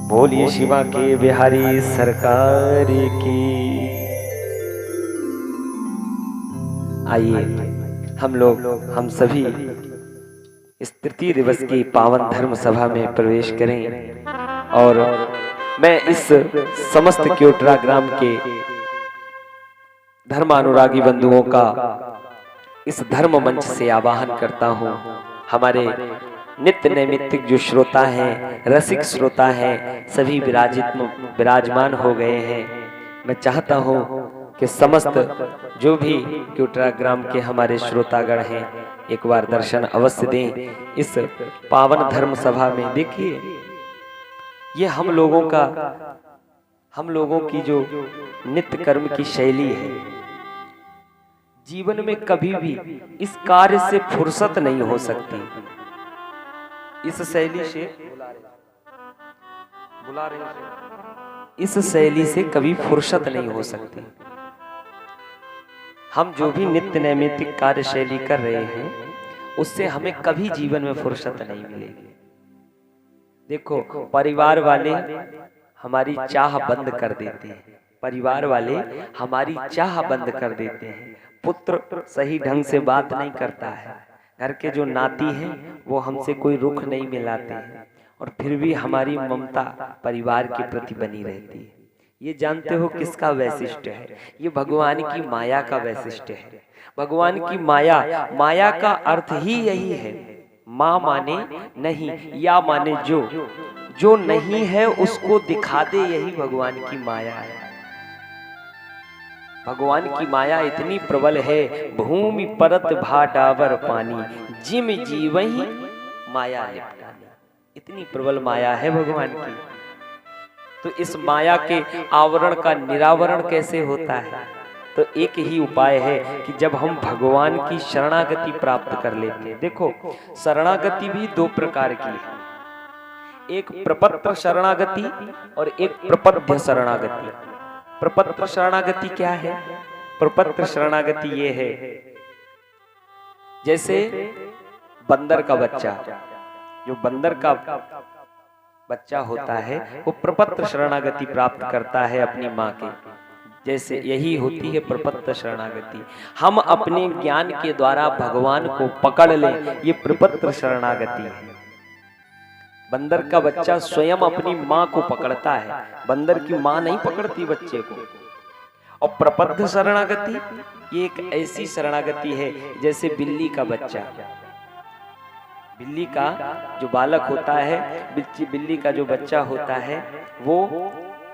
बोलिए शिवा के बिहारी सरकार की। आइए हम सभी इस तृतीय दिवस की पावन धर्म सभा में प्रवेश करें और मैं इस समस्त क्योटरा ग्राम के धर्मानुरागी बंधुओं का इस धर्म मंच से आवाहन करता हूँ। हमारे नित्य नैमित्तिक जो श्रोता हैं, रसिक श्रोता हैं, सभी विराजमान हो गए हैं। मैं चाहता हूँ कि समस्त जो भी क्योटरा ग्राम के हमारे श्रोतागण हैं एक बार दर्शन अवश्य दें इस पावन धर्म सभा में। देखिए ये हम लोगों की जो नित्य कर्म की शैली है, जीवन में कभी भी इस कार्य से फुर्सत नहीं हो सकती। इस शैली से इस शैली से कभी फुर्सत नहीं हो सकती। हम जो भी नित्य नैमित्तिक कार्यशैली कर रहे हैं उससे हमें कभी जीवन में फुर्सत नहीं मिलेगी। देखो परिवार वाले हमारी चाह बंद कर देते हैं, परिवार वाले हमारी चाह बंद कर देते हैं। पुत्र सही ढंग से बात नहीं करता है, घर के जो नाती हैं वो हमसे कोई रुख नहीं मिलाते हैं, और फिर भी हमारी ममता परिवार के प्रति बनी रहती है। ये जानते हो किसका वैशिष्ट्य है? ये भगवान की माया का वैशिष्ट्य है। भगवान की माया का अर्थ ही यही है। माँ माने नहीं, या माने जो नहीं है उसको दिखा दे, यही भगवान की माया है। भगवान की माया इतनी प्रबल है, भूमि परत भाटावर पानी, जिम जीवहि माया लिपटानी। इतनी प्रबल माया है भगवान की। तो इस माया के आवरण का निरावरण कैसे होता है? तो एक ही उपाय है कि जब हम भगवान की शरणागति प्राप्त कर लेते हैं। देखो शरणागति भी दो प्रकार की है, एक प्रपत्र शरणागति और एक प्रपद्य शरणागति। प्रपत्र शरणागति क्या है? प्रपत्र शरणागति ये है, जैसे बंदर का बच्चा, जो बंदर का बच्चा होता है वो प्रपत्र शरणागति प्राप्त करता है अपनी माँ के, जैसे यही होती है प्रपत्र शरणागति। हम अपने ज्ञान के द्वारा भगवान को पकड़ लें, ये प्रपत्र शरणागति है। बंदर का बच्चा स्वयं अपनी माँ को पकड़ता है, बंदर की माँ नहीं पकड़ती बच्चे को। और प्रपद्य शरणागति ये एक ऐसी शरणागति है जैसे बिल्ली का बच्चा, बिल्ली का जो बालक होता है, बिल्ली का जो बच्चा होता है वो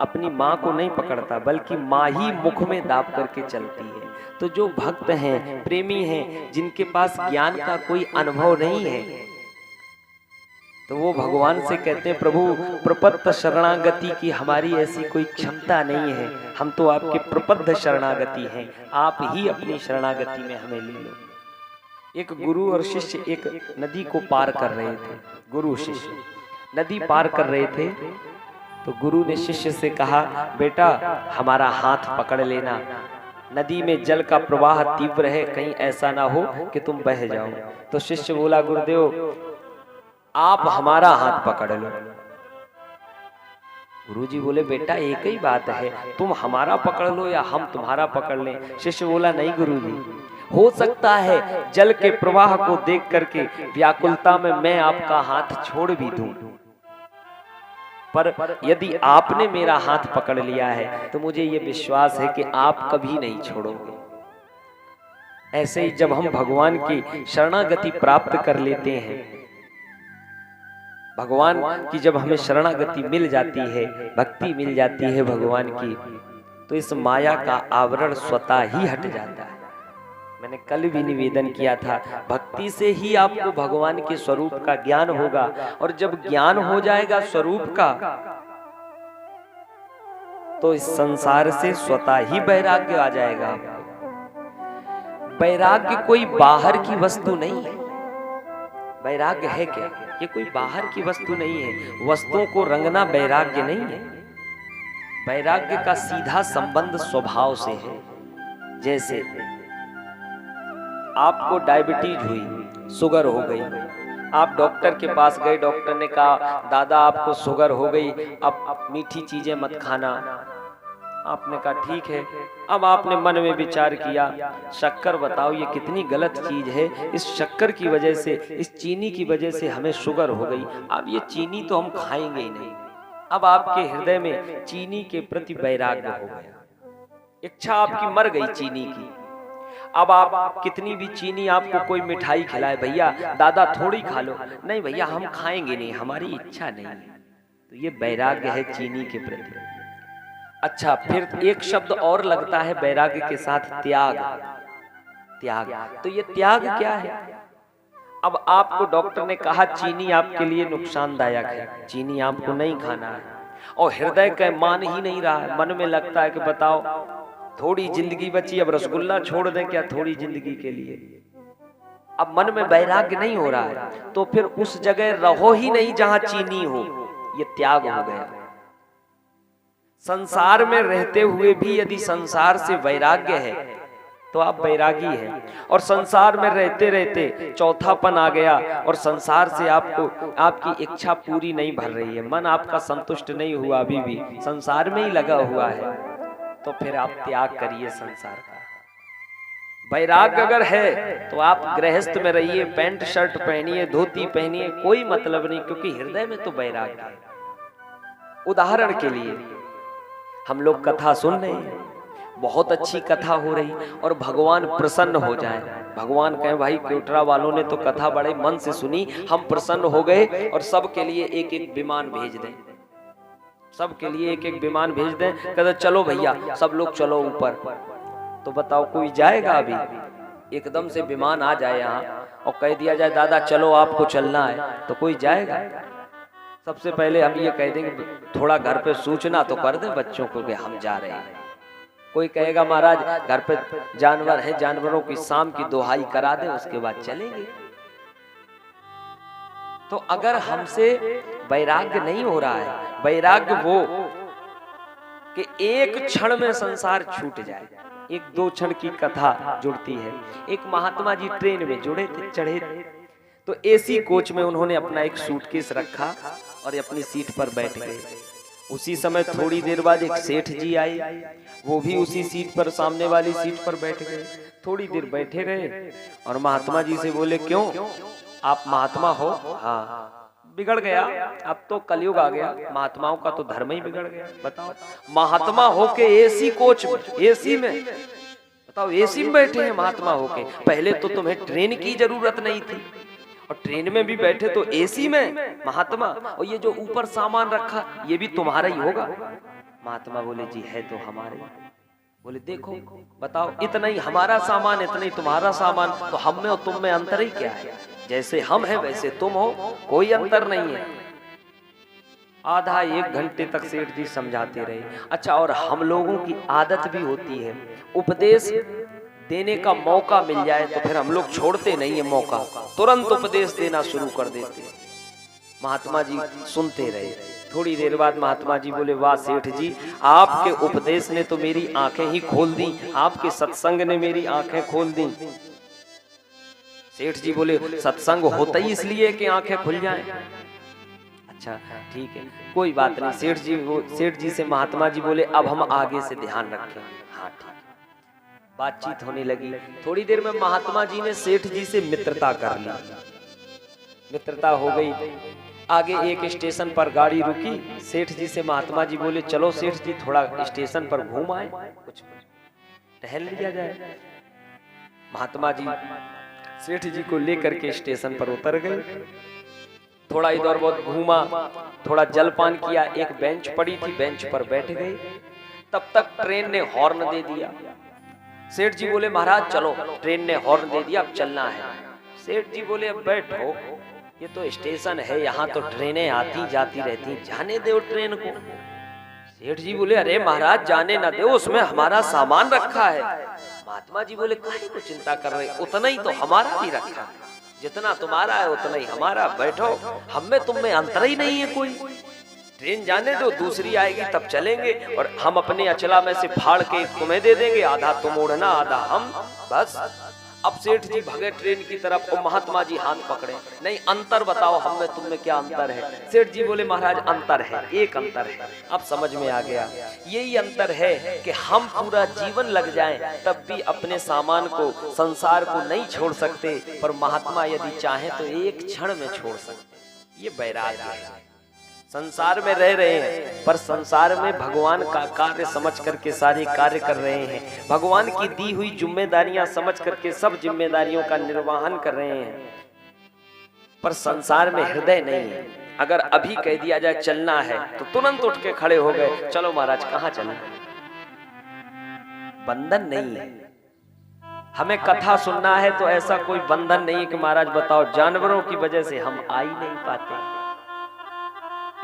अपनी माँ को नहीं पकड़ता बल्कि माँ ही मुख में दाब करके चलती है। तो जो भक्त हैं, प्रेमी हैं, जिनके पास ज्ञान का कोई अनुभव नहीं है, तो वो भगवान से कहते हैं प्रभु प्रपद्य शरणागति की हमारी ऐसी कोई क्षमता नहीं है, हम तो आपके प्रपद्य शरणागति हैं, आप ही अपनी शरणागति में हमें ले लो। एक गुरु और शिष्य एक नदी को पार कर रहे थे। गुरु शिष्य नदी पार कर रहे थे तो गुरु ने शिष्य से कहा, बेटा हमारा हाथ पकड़ लेना, नदी में जल का प्रवाह तीव्र है, कहीं ऐसा ना हो कि तुम बह जाओ। तो शिष्य बोला, गुरुदेव आप हमारा हाथ पकड़ लो। गुरुजी बोले, बेटा एक ही बात है, तुम हमारा पकड़ लो या हम तुम्हारा पकड़ लें। शिष्य बोला, नहीं गुरुजी, हो सकता है जल के प्रवाह को देख करके व्याकुलता में मैं आपका हाथ छोड़ भी दूं, पर यदि आपने मेरा हाथ पकड़ लिया है तो मुझे ये विश्वास है कि आप कभी नहीं छोड़ोगे। ऐसे ही जब हम भगवान की शरणागति प्राप्त कर लेते हैं, भगवान की जब हमें शरणागति मिल जाती है, भक्ति मिल जाती है भगवान की, तो इस माया का आवरण स्वतः ही हट जाता है। मैंने कल भी निवेदन किया था, भक्ति से ही आपको भगवान के स्वरूप का ज्ञान होगा, और जब ज्ञान हो जाएगा स्वरूप का तो इस संसार से स्वतः ही वैराग्य आ जाएगा आपको। वैराग्य कोई बाहर की वस्तु नहीं है। वैराग्य है क्या? ये कोई बाहर की वस्तु नहीं है। वस्तुओं को रंगना वैराग्य नहीं है। वैराग्य का सीधा संबंध स्वभाव से है। जैसे आपको डायबिटीज हुई, शुगर हो गई, आप डॉक्टर के पास गए, डॉक्टर ने कहा दादा आपको शुगर हो गई, अब मीठी चीजें मत खाना। आपने कहा ठीक है। अब आपने मन में विचार किया, शक्कर बताओ ये कितनी गलत चीज है, इस शक्कर की वजह से, इस चीनी की वजह से हमें शुगर हो गई, अब ये चीनी तो हम खाएंगे ही नहीं। अब आपके हृदय में चीनी के प्रति वैराग्य हो गया, इच्छा आपकी मर गई चीनी की। अब आप कितनी भी चीनी आपको कोई मिठाई खिलाए, भैया दादा थोड़ी खा लो, नहीं भैया हम खाएंगे नहीं, हमारी इच्छा नहीं। तो ये वैराग्य है चीनी के प्रति। अच्छा, फिर एक शब्द और लगता है वैराग्य के साथ, त्याग। त्याग, तो ये त्याग क्या है? अब आपको डॉक्टर ने कहा चीनी आपके लिए नुकसानदायक है, चीनी आपको नहीं खाना है, और हृदय का मान ही नहीं रहा है, मन में लगता है कि बताओ थोड़ी जिंदगी बची, अब रसगुल्ला छोड़ दें क्या थोड़ी जिंदगी के लिए। अब मन में वैराग्य नहीं हो रहा है, तो फिर उस जगह रहो ही नहीं जहां चीनी हो, ये त्याग हो गया। संसार में रहते हुए भी यदि संसार से वैराग्य है तो आप वैरागी हैं, और संसार में रहते रहते चौथापन आ गया और संसार से आपको आपकी इच्छा पूरी नहीं भर रही है, मन आपका संतुष्ट नहीं हुआ, अभी भी संसार में ही लगा हुआ है, तो फिर आप त्याग करिए संसार का। वैराग्य अगर है तो आप गृहस्थ में रहिए, पैंट शर्ट पहनिए, धोती पहनिए, कोई मतलब नहीं, क्योंकि हृदय में तो वैराग्य है। उदाहरण के लिए हम लोग कथा सुन रहे हैं, बहुत अच्छी कथा हो रही, और भगवान प्रसन्न हो जाए, भगवान कहें भाई क्योटरा वालों ने तो कथा बड़े मन से सुनी, हम प्रसन्न हो गए और सबके लिए एक एक विमान भेज दें, सबके लिए एक एक विमान भेज दें, कहते चलो भैया सब लोग चलो ऊपर। तो बताओ कोई जाएगा? अभी एकदम से विमान आ जाए यहाँ और कह दिया जाए दादा चलो आपको चलना है, तो कोई जाएगा? सबसे पहले हम ये कह देंगे थोड़ा घर पे सूचना तो कर दे बच्चों को कि हम जा रहे हैं। कोई कहेगा महाराज घर पे जानवर है, जानवरों की शाम की दुहाई करा दे, उसके बाद चलेंगे। तो अगर हमसे वैराग्य नहीं हो रहा है, वैराग्य वो कि एक क्षण में संसार छूट जाए। एक दो क्षण की कथा जुड़ती है। एक महात्मा जी ट्रेन में जुड़े थे, चढ़े थे, तो एसी कोच में उन्होंने अपना एक सूटकेस रखा और अपनी सीट पर बैठ गए। उसी समय थोड़ी देर बाद एक सेठ जी आए, वो भी उसी सीट पर, सामने वाली सीट पर बैठ गए। थोड़ी देर बैठे रहे और महात्मा जी से बोले क्यों आप महात्मा हो? हाँ। बिगड़ गया, अब तो कलयुग आ गया, महात्माओं का तो धर्म ही बिगड़ गया। बताओ महात्मा होके एसी कोच में, एसी में, बताओ एसी में बैठे हैं महात्मा होके। पहले तो तुम्हें ट्रेन की जरूरत नहीं थी और ट्रेन में भी बैठे तो एसी में महात्मा, और ये जो ऊपर सामान रखा ये भी तुम्हारा ही होगा? महात्मा बोले जी है तो हमारे। बोले देखो बताओ इतना ही हमारा सामान, इतना ही तुम्हारा सामान, तो हम में और तुम में अंतर ही क्या है? जैसे हम हैं वैसे तुम हो, कोई अंतर नहीं है। आधा एक घंटे तक सेठ जी समझाते रहे। अच्छा, और हम लोगों की आदत भी होती है, उपदेश देने का मौका मिल जाए तो फिर हम लोग छोड़ते नहीं है मौका, तुरंत उपदेश देना शुरू कर देते। महात्मा जी सुनते रहे। थोड़ी देर बाद महात्मा जी बोले वाह सेठ जी, आपके उपदेश ने तो मेरी आंखें ही खोल दी, आपके सत्संग ने मेरी आंखें खोल दी। सेठ जी बोले सत्संग होता ही इसलिए कि आंखें खुल जाएं। अच्छा ठीक है, कोई बात नहीं। सेठ जी से महात्मा जी बोले अब हम आगे से ध्यान रखें। हाँ ठीक है। बातचीत होने लगी। थोड़ी देर में महात्मा जी ने सेठ जी से मित्रता कर ली। मित्रता हो गई। आगे एक स्टेशन पर गाड़ी रुकी। सेठ जी से महात्मा जी बोले चलो सेठ जी थोड़ा स्टेशन पर घूम आए, कुछ टहल लिया जाए। महात्मा जी सेठ जी को लेकर के स्टेशन पर उतर गए। थोड़ा इधर बहुत घूमा, थोड़ा जलपान किया, एक बेंच पड़ी थी, बेंच पर बैठ गए। तब तक ट्रेन ने हॉर्न दे दिया। सेठ जी बोले महाराज चलो, ट्रेन ने हॉर्न दे दिया, अब चलना है। सेठ जी बोले अब बैठो, ये तो स्टेशन है, यहाँ तो ट्रेनें आती जाती रहती, जाने दो ट्रेन को। सेठ जी बोले अरे महाराज जाने ना दो, उसमें हमारा सामान रखा है। महात्मा जी बोले काहे को चिंता कर रहे, उतना ही तो हमारा भी रखा, जितना तुम्हारा है उतना ही हमारा, बैठो, हम में तुम में अंतर ही नहीं है कोई। ट्रेन जाने दो, दूसरी आएगी तब चलेंगे, और हम अपने अचला में से फाड़ के तुम्हें दे देंगे, आधा तुम ओढ़ना आधा हम, बस अब सेठ जी भगे ट्रेन की तरफ और महात्मा जी हाथ पकड़े, नहीं अंतर बताओ हम में तुम में क्या अंतर है। सेठ जी बोले महाराज अंतर है, एक अंतर है। अब समझ में आ गया, यही अंतर है कि हम पूरा जीवन लग जाएं तब भी अपने सामान को, संसार को नहीं छोड़ सकते, पर महात्मा यदि चाहे तो एक क्षण में छोड़ सकते। ये वैराग्य है। संसार में रह रहे हैं पर संसार में भगवान का कार्य समझ करके सारे कार्य कर रहे हैं, भगवान की दी हुई जिम्मेदारियां समझ करके सब जिम्मेदारियों का निर्वहन कर रहे हैं, पर संसार में हृदय नहीं है। अगर अभी कह दिया जाए चलना है तो तुरंत उठ के खड़े हो गए, चलो महाराज कहाँ चलना। बंधन नहीं है। हमें कथा सुनना है तो ऐसा कोई बंधन नहीं है कि महाराज बताओ जानवरों की वजह से हम आ ही नहीं पाते,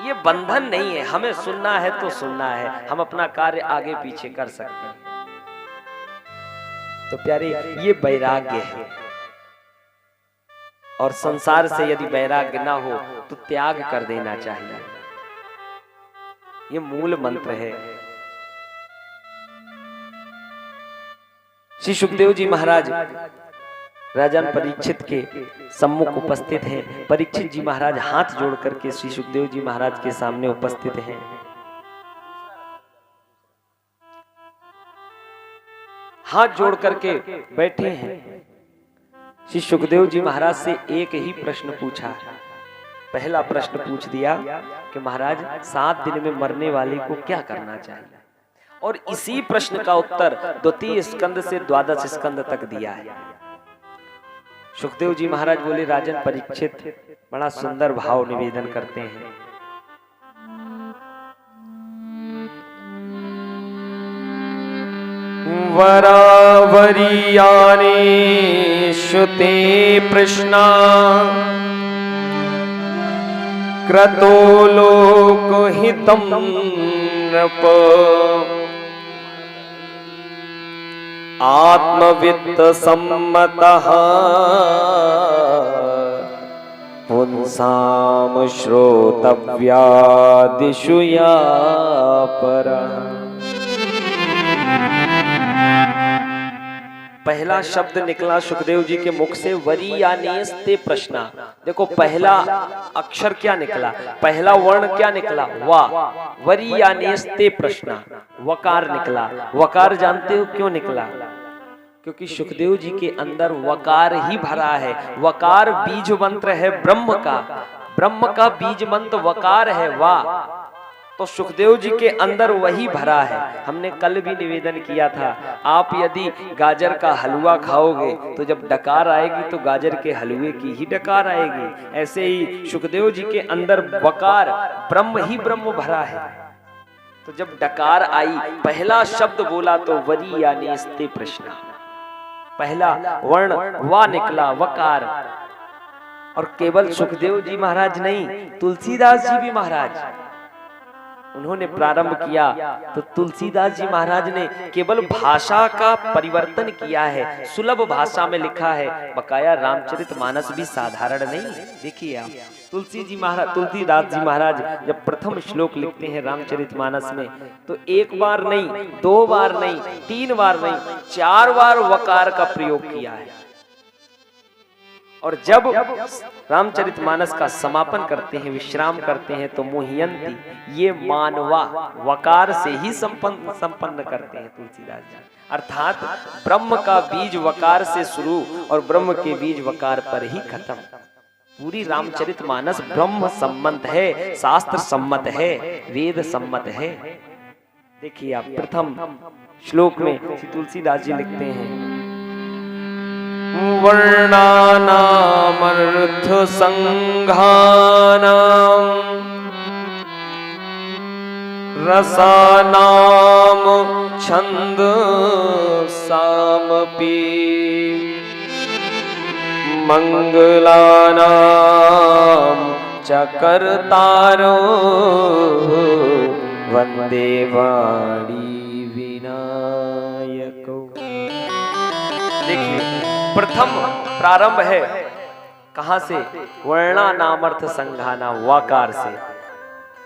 ये बंधन नहीं है। हमें सुनना है तो सुनना है, हम अपना कार्य आगे पीछे कर सकते हैं। तो प्यारे ये वैराग्य है, और संसार से यदि वैराग्य ना हो तो त्याग कर देना चाहिए। ये मूल मंत्र है। श्री सुखदेव जी महाराज राजन परीक्षित के सम्मुख उपस्थित हैं। परीक्षित जी महाराज हाथ जोड़ करके श्री सुखदेव जी महाराज के सामने उपस्थित हैं। हाथ जोड़ करके बैठे हैं। श्री सुखदेव जी महाराज से एक ही प्रश्न पूछा। पहला प्रश्न पूछ दिया कि महाराज 7 दिन में मरने वाले को क्या करना चाहिए, और इसी प्रश्न का उत्तर द्वितीय स्कंद से द्वादश स्कंद तक दिया है। सुखदेव जी महाराज बोले राजन परीक्षित बड़ा सुंदर भाव निवेदन करते हैं। वरावरियाने श्रुते प्रश्ना क्रतो लोकहितं नृप आत्मवित्त सम्मतः पुंसाम श्रोतव्यादिषु या परः। पहला शब्द निकला सुखदेव जी के मुख से वरीयानेस्ते प्रश्ना। देखो पहला अक्षर क्या निकला, पहला वर्ण क्या निकला, वा। वरीयानेस्ते प्रश्ना, वकार निकला। वकार जानते हो क्यों निकला? क्योंकि सुखदेव जी के अंदर वकार ही भरा है। वकार बीज मंत्र है ब्रह्म का, ब्रह्म का बीज मंत्र वकार है, वा। तो सुखदेव जी के अंदर वही भरा है। हमने कल भी निवेदन किया था, आप यदि गाजर का हलवा खाओगे तो जब डकार आएगी तो गाजर के हलवे की ही डकार आएगी। ऐसे ही सुखदेव जी के अंदर वकार ब्रह्म ही ब्रह्म भरा है। तो जब डकार आई, पहला शब्द बोला तो वरीयानेस्ते प्रश्ना, पहला वर्ण वा निकला, वकार। और केवल सुखदेव जी महाराज नहीं, तुलसीदास जी भी महाराज उन्होंने प्रारंभ किया तो तुलसीदास जी महाराज ने केवल भाषा का परिवर्तन किया है, सुलभ भाषा में लिखा है। बकाया रामचरितमानस भी साधारण नहीं है। देखिए आप तुलसीदास जी महाराज जब प्रथम श्लोक लिखते हैं रामचरितमानस में तो 1 बार नहीं, 2 बार नहीं, 3 बार नहीं, 4 बार वकार का प्रयोग किया है। और जब रामचरितमानस का समापन करते हैं, विश्राम करते हैं तो मुह्यंती, ये मानवा वकार से ही संपन्न करते हैं तुलसीदास जी। अर्थात ब्रह्म का बीज वकार से शुरू और ब्रह्म के बीज वकार पर ही खत्म। पूरी रामचरितमानस ब्रह्म सम्मत है, शास्त्र सम्मत है, वेद सम्मत है। देखिए आप प्रथम श्लोक में तुलसीदास जी लिखते हैं, वर्णानामर्थ संघानाम रसानाम छंद सामपि मंगलानाम चकर्तारो वंदे वाणी विनायको। देखिए प्रथम प्रारंभ है कहां से? वर्णा नामर्थ संघाना, वाकार से।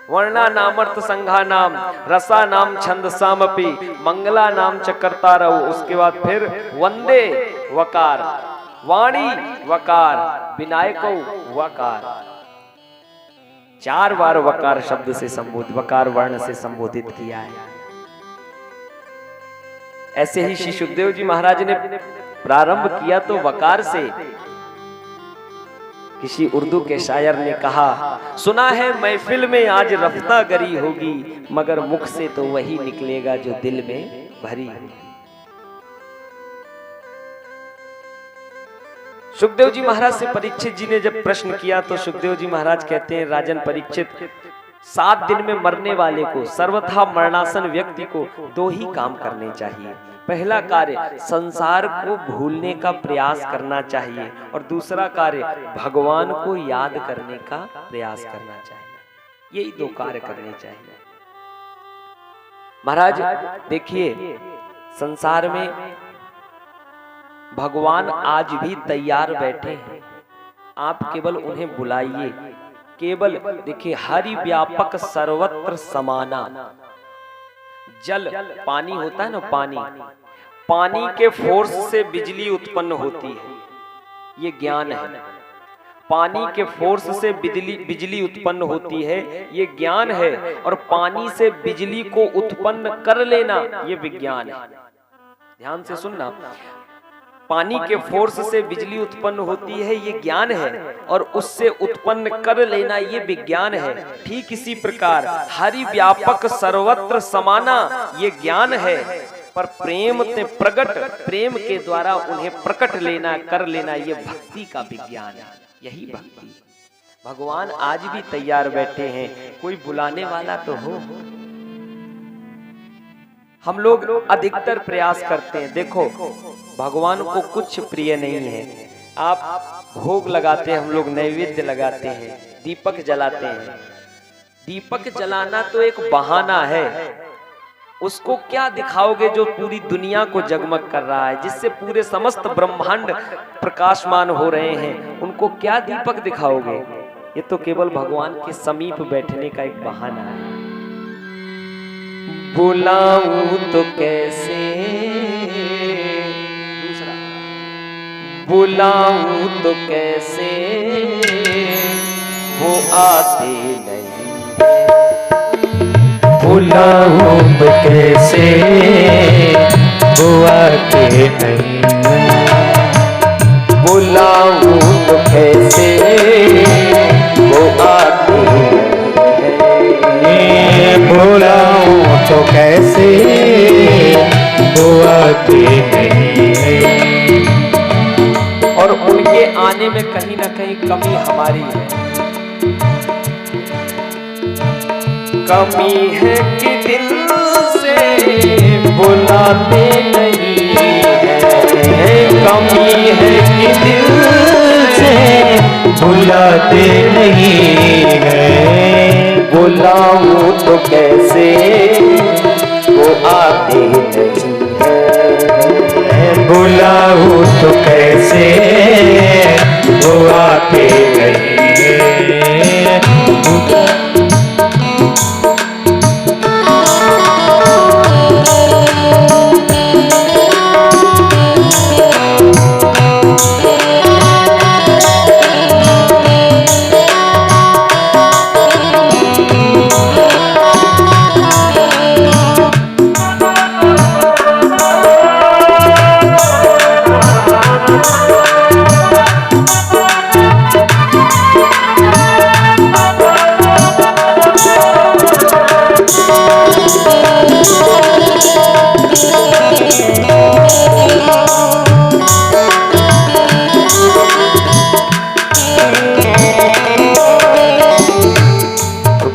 वर्णा नामर्थ संघानाम रसा नाम छंद सामपि मंगला नाम चकर्ता रहो। उसके बाद फिर वंदे वकार, वाणी वकार, विनायको वकार। 4 बार वकार शब्द से संबोधित, वकार वर्ण से संबोधित किया है। ऐसे ही श्री सुखदेव जी महाराज ने प्रारंभ किया तो वकार से। किसी उर्दू के शायर ने कहा, सुना है महफिल में आज रफ्ता गरी होगी, मगर मुख से तो वही निकलेगा जो दिल में भरी होगी। सुखदेव जी महाराज से परीक्षित जी ने जब प्रश्न किया तो सुखदेव जी महाराज कहते हैं, राजन परीक्षित, 7 दिन में मरने वाले को, सर्वथा मरणासन व्यक्ति को 2 ही काम करने चाहिए। पहला कार्य संसार को भूलने का प्रयास करना चाहिए और दूसरा कार्य भगवान को याद करने का प्रयास करना चाहिए। यही 2 कार्य करने चाहिए। महाराज देखिए, संसार में भगवान आज भी तैयार बैठे हैं, आप केवल उन्हें बुलाइए। केवल देखिए, हरि व्यापक सर्वत्र समाना। जल, पानी होता है ना, पानी के फोर्स से बिजली उत्पन्न होती है, ये ज्ञान है। पानी के फोर्स से बिजली उत्पन्न होती है, ये ज्ञान है। और पानी से बिजली को उत्पन्न कर लेना, ये विज्ञान है। ध्यान से सुनना, पानी के फोर्स से बिजली उत्पन्न होती है, ये ज्ञान है, और उससे उत्पन्न कर लेना, ये विज्ञान है। ठीक इसी प्रकार हरि व्यापक सर्वत्र समाना, ये ज्ञान है, पर प्रेम ते प्रकट, प्रेम के द्वारा उन्हें प्रकट लेना, कर लेना, ये भक्ति का विज्ञान है। यही भक्ति। भगवान आज भी तैयार बैठे हैं, कोई बुलाने वाला तो हो। हम लोग अधिकतर प्रयास करते हैं, देखो भगवान को कुछ प्रिय नहीं है। आप भोग लगाते हैं, हम लोग नैवेद्य लगाते हैं, दीपक जलाते हैं। दीपक जलाना तो एक बहाना है, उसको क्या दिखाओगे जो पूरी दुनिया को जगमग कर रहा है, जिससे पूरे समस्त ब्रह्मांड प्रकाशमान हो रहे हैं, उनको क्या दीपक दिखाओगे? ये तो केवल भगवान के समीप बैठने का एक बहाना है। बुलाऊं तो कैसे, दूसरा, बुलाऊं तो कैसे, वो आते नहीं। बुलाऊं तो कैसे, वो आते नहीं। बुलाऊं तो कैसे, वो आते नहीं। बुलाऊं तो कैसे, वो आते नहीं। और उनके आने में कहीं ना कहीं कमी हमारी है। कमी है कि दिल से बुलाते नहीं है। कमी है कि दिल से बुलाते नहीं है। बुलाऊं तो कैसे, वो आते नहीं है। बुलाऊं तो कैसे, वो आते नहीं है।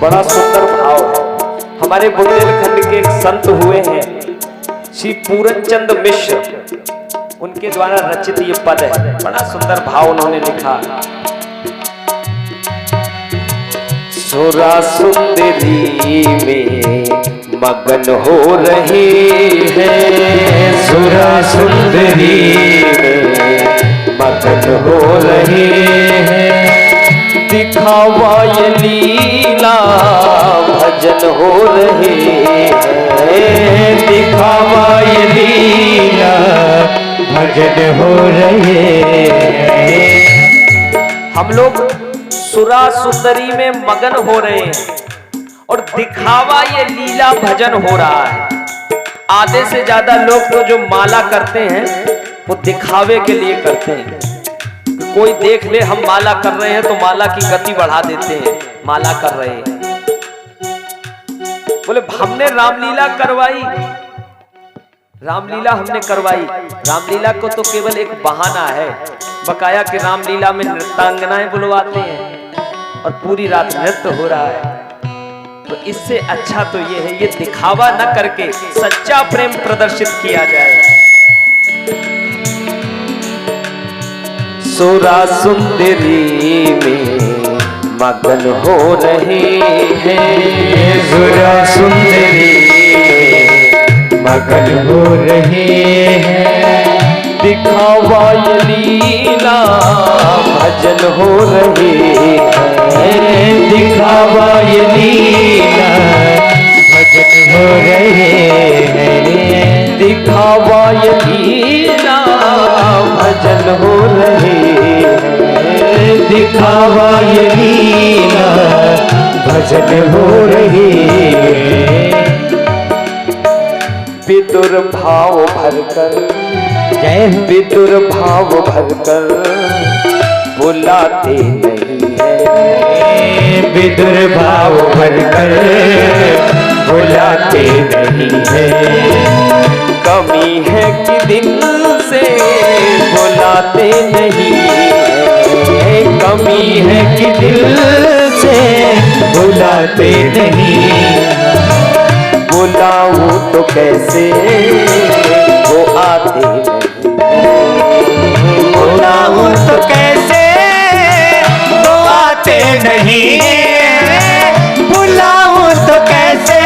बड़ा सुंदर भाव है। हमारे बुंदेलखंड के एक संत हुए हैं श्री पूरनचंद मिश्र, उनके द्वारा रचित ये पद है। बड़ा सुंदर भाव उन्होंने लिखा। सुरा सुंदरी में मगन हो रहे हैं। सुरा सुंदरी में मगन हो रहे हैं। दिखावा ये लीला भजन हो रहे हैं। दिखावा ये लीला भजन हो रहे हैं। हम लोग सुरा सुंदरी में मगन हो रहे हैं और दिखावा ये लीला भजन हो रहा है। आधे से ज्यादा लोग तो जो माला करते हैं वो दिखावे के लिए करते हैं। कोई देख ले हम माला कर रहे हैं तो माला की गति बढ़ा देते हैं, माला कर रहे हैं। बोले हमने रामलीला करवाई, रामलीला हमने करवाई। रामलीला को तो केवल एक बहाना है, बकाया कि रामलीला में नृत्यांगनाएं बुलवाते हैं और पूरी रात नृत्य हो रहा है। तो इससे अच्छा तो ये है, ये दिखावा न करके सच्चा प्रेम प्रदर्शित किया जाए। सुरा सुंदरी में मगन हो रहे हैं, सुरा सुंदरी में मगन हो रहे हैं। दिखावा ये लीला भजन हो रहे हैं। दिखावा ये लीला भजन हो रहे हैं। दिखावा ये लीला भजन हो रहे हैं। दिखावा ये लीला भजन हो रहे हैं। विदुर भाव भरकर, जय हो। विदुर भाव भरकर बुलाते नहीं है। विदुर भाव भरकर बुलाते नहीं है। कमी है कि दिल से बुलाते नहीं है। कमी है कि दिल से बुलाते नहीं। बुलाऊं तो कैसे वो आते नहीं। बुलाऊं तो कैसे वो आते नहीं। बुलाऊं तो कैसे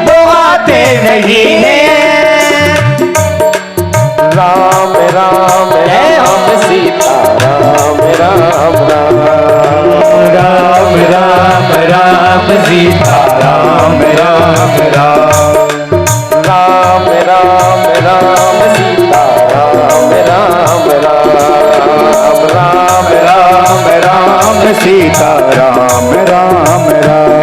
वो आते नहीं। राम राम राम सीता राम राम राम राम राम राम सीता राम राम राम। राम राम राम सीता राम राम राम। राम राम राम सीता राम राम राम।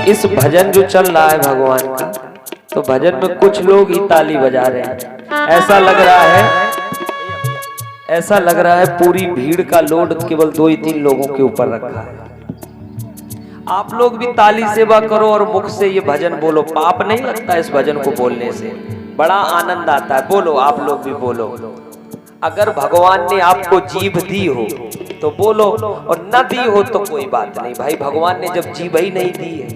इस भजन जो चल रहा है भगवान का, तो भजन में कुछ लोग ही ताली बजा रहे हैं। ऐसा लग रहा है पूरी भीड़ का लोड केवल 2 ही 3 लोगों के ऊपर रखा है। आप लोग भी ताली सेवा करो और मुख से ये भजन बोलो, पाप नहीं लगता इस भजन को बोलने से, बड़ा आनंद आता है। बोलो, आप लोग भी बोलो। अगर भगवान ने आपको जीभ दी हो तो बोलो, और न दी हो तो कोई बात नहीं भाई, भगवान ने जब जीभ ही नहीं दी है।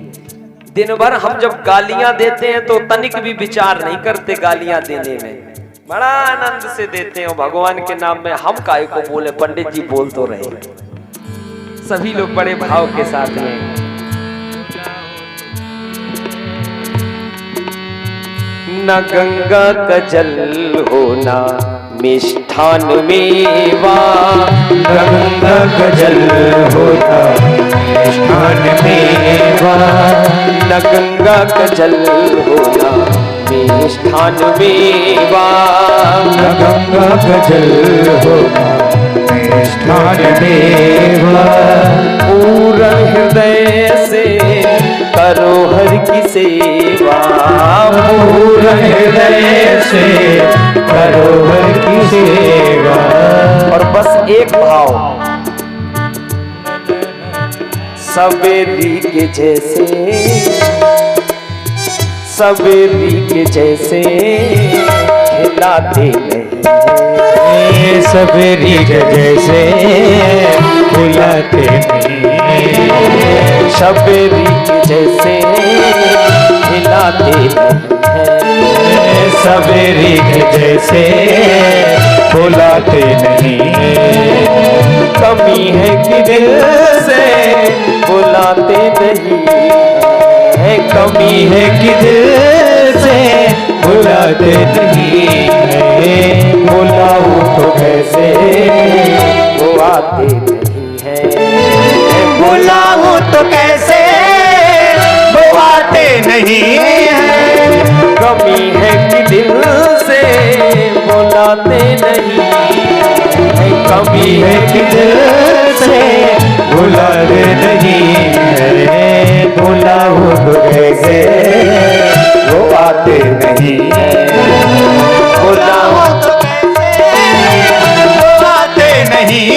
दिन भर हम जब गालियां देते हैं तो तनिक भी विचार नहीं करते गालियां देने में, बड़ा आनंद से देते हैं। भगवान के नाम में हम काहे को बोले, पंडित जी बोल तो रहे। सभी लोग बड़े भाव के साथ में। न गंगा का जल होना मिष्ठान मेवा, गंगा का जल होता मिष्ठान मेवा। न गंगा का जल होना मिष्ठान मेवा। न गंगा का जल होता मिष्ठान मेवा। पूर्ण हृदय से करो हर की सेवा, पूर्ण हृदय से करो हर की सेवा। और बस एक भाव, सवेरी के जैसे, सवेरी के जैसे खिलाते नहीं, सवेरी के जैसे खिलाते नहीं, सवेरी के जैसे खिलाते नहीं, सवेरी के जैसे बुलाते नहीं। कमी है कि दिल से बुलाते नहीं है, कमी है कि दिल से बुलाते नहीं है, बुलाओ तो कैसे वो आते नहीं है, बुलाऊं तो कैसे वो आते नहीं है। कमी है कि दिल से बुलाते नहीं है, कमी है कि दिल से बुलाते नहीं है, बुलाऊं तो कैसे वो आते नहीं है, बुलाऊं तो कैसे वो आते नहीं